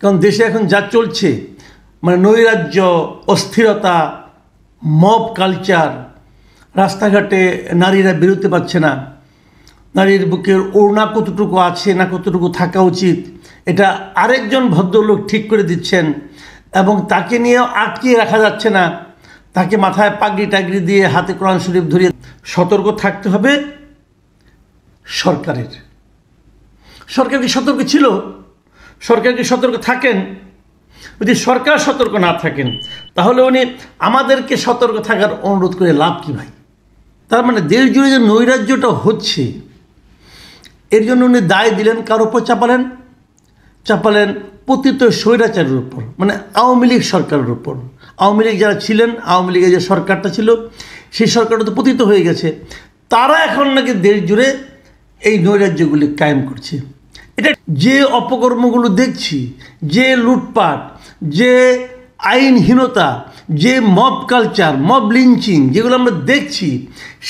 কারণ দেশে এখন যা চলছে মানে নৈরাজ্য, অস্থিরতা, মব কালচার, রাস্তাঘাটে নারীরা বেরোতে পারছে না, নারীর বুকের ওড়না কতটুকু আছে না কতটুকু থাকা উচিত এটা আরেকজন ভদ্রলোক ঠিক করে দিচ্ছেন, এবং তাকে নিয়েও আটকিয়ে রাখা যাচ্ছে না, তাকে মাথায় পাগড়ি টাগড়ি দিয়ে হাতে কোরআন শরীফ ধরিয়ে সতর্ক থাকতে হবে সরকারের। সরকার কি সতর্ক ছিল? সরকার কি সতর্ক থাকেন? যদি সরকার সতর্ক না থাকেন তাহলে উনি আমাদেরকে সতর্ক থাকার অনুরোধ করে লাভ কি ভাই? তার মানে দেশ জুড়ে যে নৈরাজ্যটা হচ্ছে এর জন্য উনি দায় দিলেন কার উপর চাপালেন পতিত স্বৈরাচারের উপর, মানে আওয়ামী লীগ সরকারের উপর। আওয়ামী লীগ যারা ছিলেন, আওয়ামী লীগের যে সরকারটা ছিল সেই সরকারটা তো পতিত হয়ে গেছে, তারা এখন নাকি দেশ জুড়ে এই নৈরাজ্যগুলি কায়েম করছে। এটা যে অপকর্মগুলো দেখছি, যে লুটপাট, যে আইনহীনতা, যে মব কালচার, মব লিঞ্চিং যেগুলো আমরা দেখছি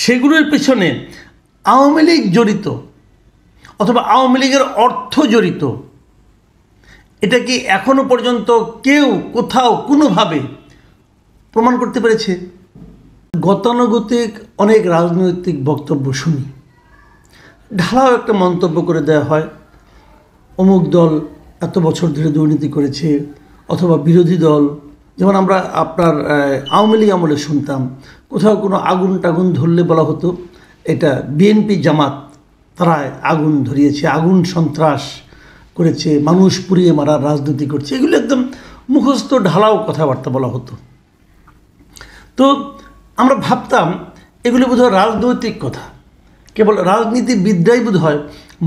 সেগুলোর পেছনে আওয়ামী লীগ জড়িত অথবা আওয়ামী লীগের অর্থ জড়িত, এটা কি এখনো পর্যন্ত কেউ কোথাও কোনোভাবে প্রমাণ করতে পেরেছে? গতানুগতিক অনেক রাজনৈতিক বক্তব্য শুনি, ঢালাও একটা মন্তব্য করে দেওয়া হয়, অমুক দল এত বছর ধরে দুর্নীতি করেছে, অথবা বিরোধী দল, যেমন আমরা আপনার আওয়ামী লীগ আমলে শুনতাম কোথাও কোনো আগুন টাগুন ধরলে বলা হতো এটা বিএনপি জামাত তারা আগুন ধরিয়েছে, আগুন সন্ত্রাস করেছে, মানুষ পুড়িয়ে মারার রাজনীতি করছে, এগুলো একদম মুখস্থ ঢালাও কথাবার্তা বলা হতো। তো আমরা ভাবতাম এগুলো বোধহয় রাজনৈতিক কথা, কেবল রাজনীতিবিদরাই বোধহয়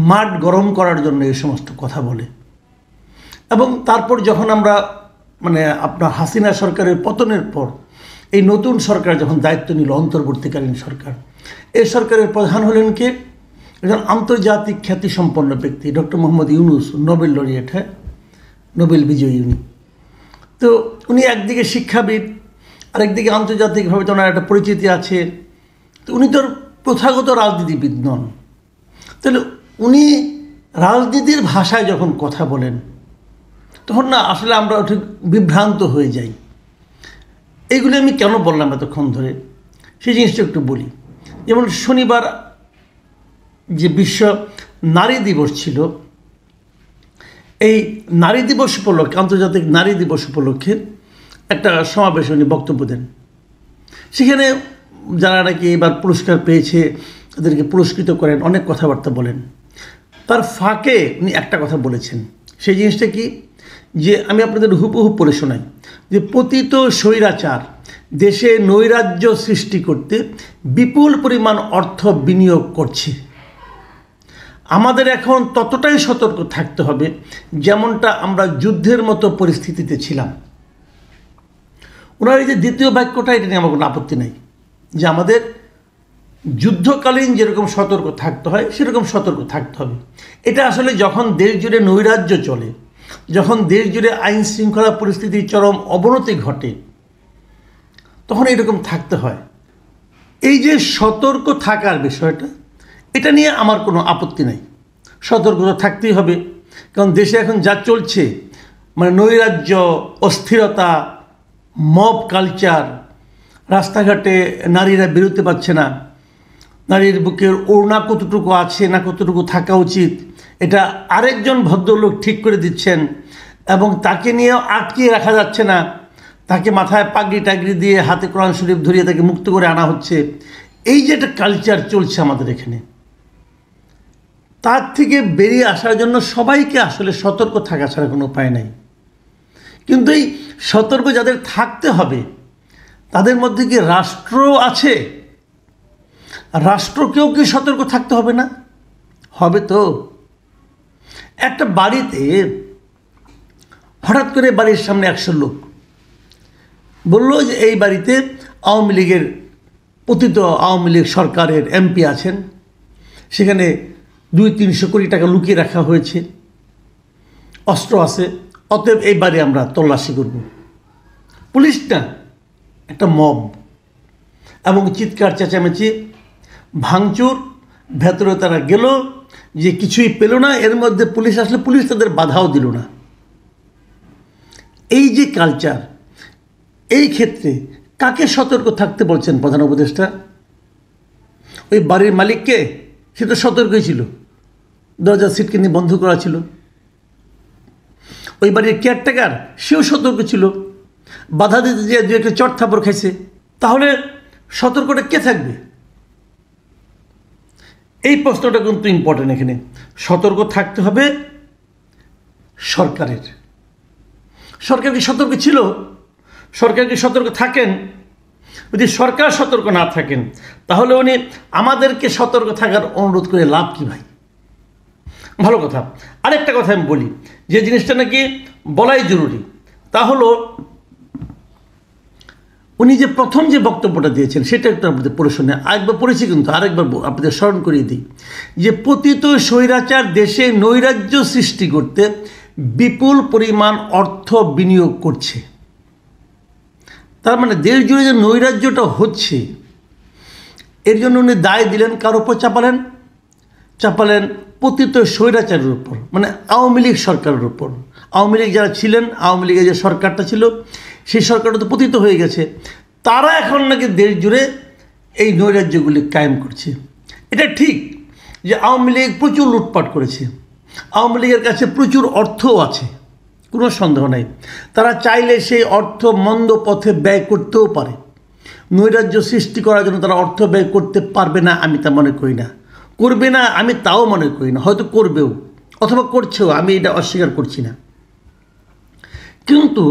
মাঠ গরম করার জন্য এই সমস্ত কথা বলে। এবং তারপর যখন আমরা মানে আপনার হাসিনা সরকারের পতনের পর এই নতুন সরকার যখন দায়িত্ব নিল, অন্তর্বর্তীকালীন সরকার, এই সরকারের প্রধান হলেন কে? একজন আন্তর্জাতিক খ্যাতিসম্পন্ন ব্যক্তি, doctor Mohammad Yunus, Nobel laureate, হ্যাঁ, নোবেল বিজয়ী উনি। তো উনি একদিকে শিক্ষাবিদ, আরেকদিকে আন্তর্জাতিকভাবে তো ওনার একটা পরিচিতি আছে, তো উনি তো প্রথাগত রাজনীতিবিদ নন। তাহলে উনি রাজনীতির ভাষায় যখন কথা বলেন তখন না আসলে আমরা ঠিক বিভ্রান্ত হয়ে যাই। এইগুলি আমি কেন বললাম এতক্ষণ ধরে সেই জিনিসটা একটু বলি। যেমন শনিবার যে বিশ্ব নারী দিবস ছিল, এই নারী দিবস উপলক্ষে, আন্তর্জাতিক নারী দিবস উপলক্ষে একটা সমাবেশে উনি বক্তব্য দেন। সেখানে যারা নাকি এবার পুরস্কার পেয়েছে তাদেরকে পুরস্কৃত করেন, অনেক কথাবার্তা বলেন। তার ফাঁকে উনি একটা কথা বলেছেন, সেই জিনিসটা কি, যে আমি আপনাদের হুবহু পড়ে শোনাই, যে পতিত স্বৈরাচার দেশে নৈরাজ্য সৃষ্টি করতে বিপুল পরিমাণ অর্থ বিনিয়োগ করছে। আমাদের এখন ততটাই সতর্ক থাকতে হবে যেমনটা আমরা যুদ্ধের মতো পরিস্থিতিতে ছিলাম। ওনার এই যে দ্বিতীয় বাক্যটা, এটা নিয়ে আমার কোনো আপত্তি নাই, যে আমাদের যুদ্ধকালীন যেরকম সতর্ক থাকতে হয় সেরকম সতর্ক থাকতে হবে। এটা আসলে যখন দেশ জুড়ে নৈরাজ্য চলে, যখন দেশ জুড়ে আইন শৃঙ্খলা পরিস্থিতির চরম অবনতি ঘটে, তখন এরকম থাকতে হয়। এই যে সতর্ক থাকার বিষয়টা, এটা নিয়ে আমার কোনো আপত্তি নাই, সতর্ক থাকতেই হবে। কারণ দেশে এখন যা চলছে মানে নৈরাজ্য, অস্থিরতা, মব কালচার, রাস্তাঘাটে নারীরা বেরোতে পারছে না, নারীর বুকের ওড়না কতটুকু আছে না কতটুকু থাকা উচিত এটা আরেকজন ভদ্রলোক ঠিক করে দিচ্ছেন, এবং তাকে নিয়েও আটকিয়ে রাখা যাচ্ছে না, তাকে মাথায় পাগড়ি টাগড়ি দিয়ে হাতে কোরআন শরীফ ধরিয়ে তাকে মুক্ত করে আনা হচ্ছে। এই যে একটা কালচার চলছে আমাদের এখানে, তার থেকে বেরিয়ে আসার জন্য সবাইকে আসলে সতর্ক থাকা ছাড়া কোনো উপায় নাই। কিন্তু এই সতর্ক যাদের থাকতে হবে তাদের মধ্যে কি রাষ্ট্র আছে? রাষ্ট্রকেও কি সতর্ক থাকতে হবে না? হবে তো। একটা বাড়িতে হঠাৎ করে বাড়ির সামনে 100 লোক বলল যে এই বাড়িতে আওয়ামী লীগের পতিত আওয়ামী লীগ সরকারের এমপি আছেন, সেখানে 200-300 কোটি টাকা লুকিয়ে রাখা হয়েছে, অস্ত্র আছে, অতএব এই বাড়ি আমরা তল্লাশি করব। পুলিশ না, একটা মব, এবং চিৎকার চেঁচামেচি, ভাঙচুর, ভেতরে তারা গেল, যে কিছুই পেল না। এর মধ্যে পুলিশ আসলে পুলিশ তাদের বাধাও দিল না। এই যে কালচার, এই ক্ষেত্রে কাকে সতর্ক থাকতে বলছেন প্রধান উপদেষ্টা? ওই বাড়ির মালিককে? সে তো সতর্কই ছিল, দরজা সিটকে বন্ধ করা ছিল। ওই বাড়ির কেয়ারটেকার, সেও সতর্ক ছিল, বাধা দিতে যে দু একটা চট থাপড় খাইছে। তাহলে সতর্কটা কে থাকবে? এই প্রশ্নটা কিন্তু ইম্পর্টেন্ট। এখানে সতর্ক থাকতে হবে সরকারের। সরকার কি সতর্ক ছিল? সরকার কি সতর্ক থাকেন? যদি সরকার সতর্ক না থাকেন তাহলে উনি আমাদেরকে সতর্ক থাকার অনুরোধ করে লাভ কি ভাই? ভালো কথা। আরেকটা কথা আমি বলি, যে জিনিসটা নাকি বলাই জরুরি, তা হলো উনি যে প্রথম যে বক্তব্যটা দিয়েছেন সেটা একটু আপনাদের পড়ে শুনে, আরেকবার পড়েছি কিন্তু আরেকবার আপনাদের স্মরণ করিয়ে দিই, যে পতিত স্বৈরাচার দেশে নৈরাজ্য সৃষ্টি করতে বিপুল পরিমাণ অর্থ বিনিয়োগ করছে। তার মানে দেশ জুড়ে যে নৈরাজ্যটা হচ্ছে, এর জন্য উনি দায় দিলেন কার উপর চাপালেন পতিত স্বৈরাচারের উপর, মানে আওয়ামী লীগ সরকারের উপর। আওয়ামী লীগ যারা ছিলেন, আওয়ামী লীগের যে সরকারটা ছিল, সেই সরকারটা তো পতিত হয়ে গেছে, তারা এখন নাকি দেশ জুড়ে এই নৈরাজ্যগুলি কায়েম করছে। এটা ঠিক যে আওয়ামী লীগ প্রচুর লুটপাট করেছে, আওয়ামী লীগের কাছে প্রচুর অর্থও আছে, কোনো সন্দেহ নাই। তারা চাইলে সেই অর্থ মন্দ পথে ব্যয় করতেও পারে। নৈরাজ্য সৃষ্টি করার জন্য তারা অর্থ ব্যয় করতে পারবে না আমি তা মনে করি না, করবে না আমি তাও মনে করি না, হয়তো করবেও অথবা করছেও, আমি এটা অস্বীকার করছি না। কিন্তু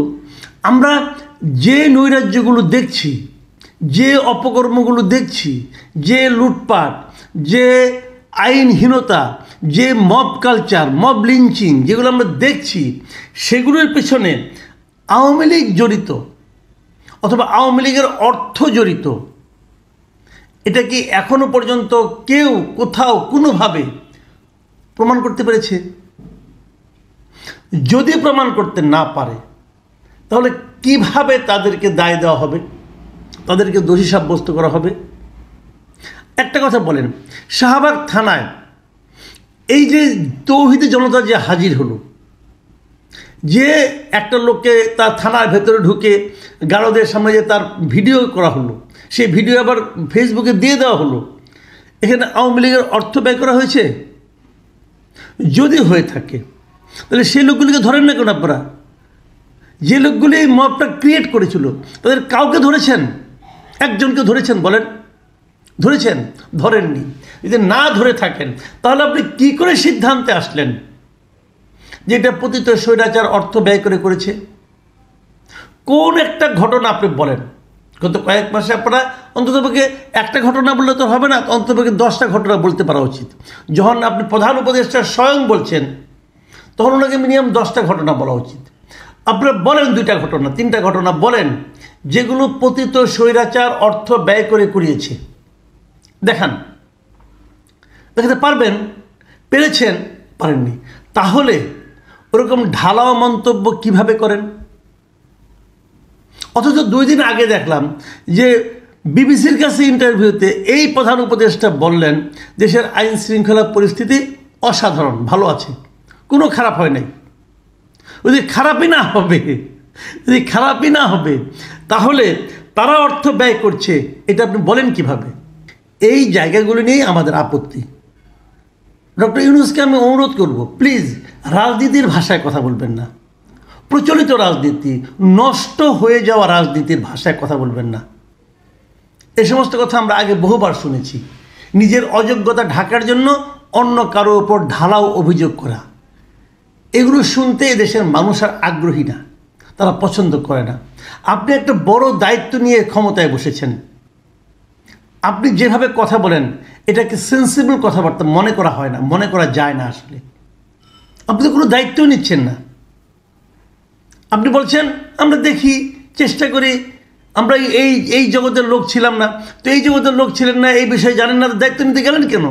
আমরা যে নৈরাজ্যগুলো দেখছি, যে অপকর্মগুলো দেখছি, যে লুটপাট, যে আইনহীনতা, যে মব কালচার, মব লিঞ্চিং যেগুলো আমরা দেখছি, সেগুলোর পেছনে আওয়ামী লীগ জড়িত অথবা আওয়ামী লীগের অর্থ জড়িত, এটা কি এখনো পর্যন্ত কেউ কোথাও কোনোভাবে প্রমাণ করতে পেরেছে? যদি প্রমাণ করতে না পারে তাহলে কিভাবে তাদেরকে দায় দেওয়া হবে, তাদেরকে দোষী সাব্যস্ত করা হবে? একটা কথা বলেন, শাহবাগ থানায় এই যে তৌহিদি জনতা যে হাজির হলো, যে একটা লোককে তার থানার ভেতরে ঢুকে গারদের সামনে যে তার ভিডিও করা হলো, সেই ভিডিও আবার ফেসবুকে দিয়ে দেওয়া হলো, এখানে আওয়ামী লীগের অর্থ ব্যয় করা হয়েছে? যদি হয়ে থাকে তাহলে সেই লোকগুলিকে ধরেন না কেন আপনারা? যে লোকগুলি এই মবটা ক্রিয়েট করেছিল তাদের কাউকে ধরেছেন? একজনকে ধরেছেন বলেন? ধরেছেন? ধরেননি। যদি না ধরে থাকেন তাহলে আপনি কি করে সিদ্ধান্তে আসলেন যে এটা পতিত স্বৈরাচার অর্থ ব্যয় করেছে? কোন একটা ঘটনা আপনি বলেন। গত কয়েক মাসে আপনারা অন্ততপক্ষে একটা ঘটনা বললে তো হবে না, অন্ততপক্ষে 10টা ঘটনা বলতে পারা উচিত। যখন আপনি প্রধান উপদেষ্টা স্বয়ং বলছেন তখন ওনাকে মিনিমাম 10টা ঘটনা বলা উচিত। আপনারা বলেন 2টা ঘটনা, 3টা ঘটনা বলেন যেগুলো পতিত স্বৈরাচার অর্থ ব্যয় করিয়েছে। দেখাতে পারবেন? পেরেছেন? পারেননি? তাহলে ওরকম ঢালাও মন্তব্য কিভাবে করেন? অথচ 2 দিন আগে দেখলাম যে বিবিসির কাছে ইন্টারভিউতে এই প্রধান উপদেষ্টা বললেন দেশের আইন শৃঙ্খলা পরিস্থিতি অসাধারণ, ভালো আছে, কোনো খারাপ হয় নাই। যদি খারাপই না হবে তাহলে তারা অর্থ ব্যয় করছে, এটা আপনি বলেন কিভাবে? এই জায়গাগুলো নিয়েই আমাদের আপত্তি। ডক্টর ইউনূসকে আমি অনুরোধ করব, প্লিজ রাজনীতির ভাষায় কথা বলবেন না, প্রচলিত রাজনীতি, নষ্ট হয়ে যাওয়া রাজনীতির ভাষায় কথা বলবেন না। এই সমস্ত কথা আমরা আগে বহুবার শুনেছি। নিজের অযোগ্যতা ঢাকার জন্য অন্য কারো ওপর ঢালাও অভিযোগ করা, এগুলো শুনতে দেশের মানুষ আর আগ্রহী না, তারা পছন্দ করে না। আপনি একটা বড় দায়িত্ব নিয়ে ক্ষমতায় বসেছেন, আপনি যেভাবে কথা বলেন এটাকে সেন্সিবল কথাবার্তা মনে করা হয় না, মনে করা যায় না। আসলে আপনি তো কোনো দায়িত্ব নিচ্ছেন না। আপনি বলছেন আমরা দেখি, চেষ্টা করি, আমরা এই জগতের লোক ছিলাম না। তো এই জগতের লোক ছিলেন না, এই বিষয়ে জানেন না, দায়িত্ব নিতে গেলেন কেন?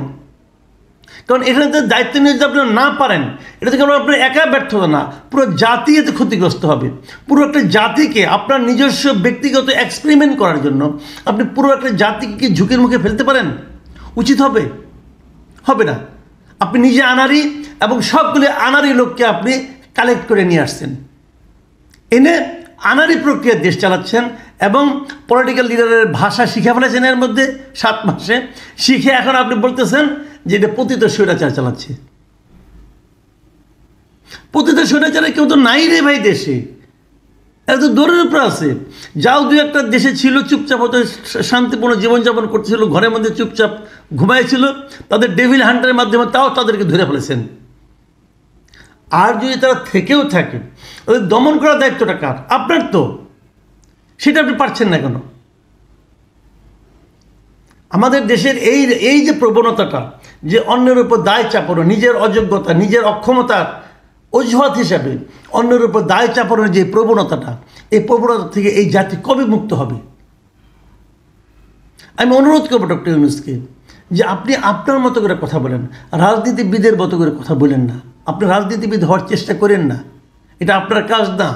কারণ এখানে তো দায়িত্ব নিয়ে যদি আপনারা না পারেন, এটা তো কেন আপনার একা ব্যর্থতা না, পুরো জাতি এতে ক্ষতিগ্রস্ত হবে। পুরো একটা জাতিকে আপনার নিজস্ব ব্যক্তিগত এক্সপেরিমেন্ট করার জন্য আপনি পুরো একটা জাতিকে কি ঝুঁকির মুখে ফেলতে পারেন? উচিত হবে না। আপনি নিজে আনারি এবং সবগুলো আনারি লোককে আপনি কালেক্ট করে নিয়ে আসছেন। এনে আনারি প্রক্রিয়া দেশ চালাচ্ছেন এবং পলিটিক্যাল লিডারের ভাষা শিখে ফেলেছেন এর মধ্যে 7 মাসে। শিখে এখন আপনি বলতেছেন যে এটা পতিত স্বৈরাচার চালাচ্ছে। পতিত স্বৈরাচারে কেউ তো নাই রে ভাই দেশে, এত দৌড়ের উপরে আছে। যাও দু একটা দেশে ছিল চুপচাপ হতো, শান্তিপূর্ণ জীবনযাপন করতেছিল, ঘরের মধ্যে চুপচাপ ঘুমাইছিল, তাদের ডেভিল হান্টারের মাধ্যমে তাও তাদেরকে ধরে ফেলেছেন। আর যদি তারা থেকেও থাকে, ওদের দমন করার দায়িত্বটা কার? আপনার তো, সেটা আপনি পারছেন না কেন? আমাদের দেশের এই যে প্রবণতাটা, যে অন্যের উপর দায় চাপানো, নিজের অযোগ্যতা, নিজের অক্ষমতার অজুহাত হিসাবে অন্যের উপর দায় চাপানোর যে প্রবণতাটা, এই প্রবণতা থেকে এই জাতি কবে মুক্ত হবে? আমি অনুরোধ করবো ডক্টর ইউনূসকে যে আপনি আপনার মতো করে কথা বলেন, রাজনীতিবিদের মতো করে কথা বলেন না। আপনি রাজনীতিবিদ হওয়ার চেষ্টা করেন না, এটা আপনার কাজ না।